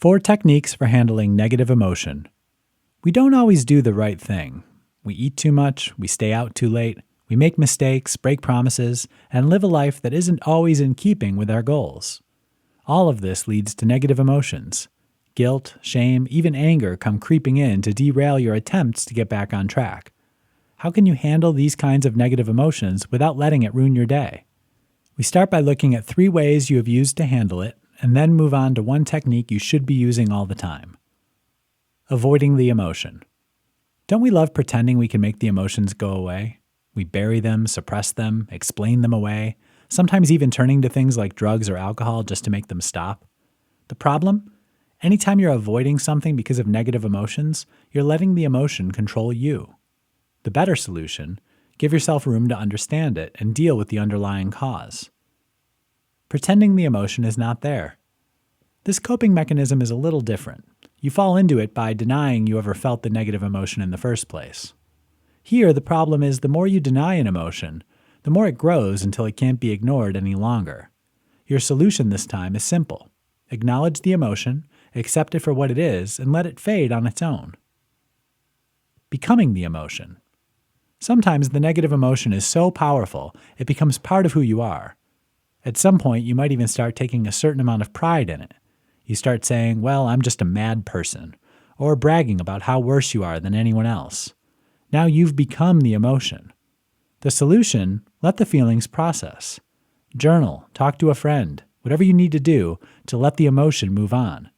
4 techniques for handling negative emotion. We don't always do the right thing. We eat too much, we stay out too late, we make mistakes, break promises, and live a life that isn't always in keeping with our goals. All of this leads to negative emotions. Guilt, shame, even anger come creeping in to derail your attempts to get back on track. How can you handle these kinds of negative emotions without letting it ruin your day? We start by looking at 3 ways you have used to handle it, and then move on to 1 technique you should be using all the time. Avoiding the emotion. Don't we love pretending we can make the emotions go away? We bury them, suppress them, explain them away, sometimes even turning to things like drugs or alcohol just to make them stop. The problem? Anytime you're avoiding something because of negative emotions, you're letting the emotion control you. The better solution: give yourself room to understand it and deal with the underlying cause. Pretending the emotion is not there. This coping mechanism is a little different. You fall into it by denying you ever felt the negative emotion in the first place. Here, the problem is the more you deny an emotion, the more it grows until it can't be ignored any longer. Your solution this time is simple. Acknowledge the emotion, accept it for what it is, and let it fade on its own. Becoming the emotion. Sometimes the negative emotion is so powerful, it becomes part of who you are. At some point, you might even start taking a certain amount of pride in it. You start saying, well, I'm just a mad person, or bragging about how worse you are than anyone else. Now you've become the emotion. The solution: let the feelings process. Journal, talk to a friend, whatever you need to do to let the emotion move on.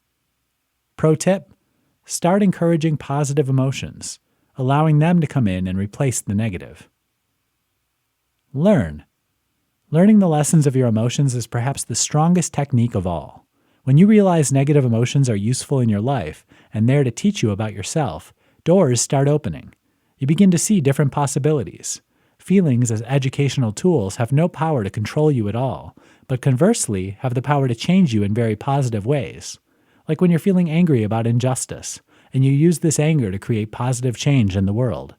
Pro tip: start encouraging positive emotions, allowing them to come in and replace the negative. Learn. Learning the lessons of your emotions is perhaps the strongest technique of all. When you realize negative emotions are useful in your life and there to teach you about yourself, doors start opening. You begin to see different possibilities. Feelings as educational tools have no power to control you at all, but conversely have the power to change you in very positive ways. Like when you're feeling angry about injustice, and you use this anger to create positive change in the world.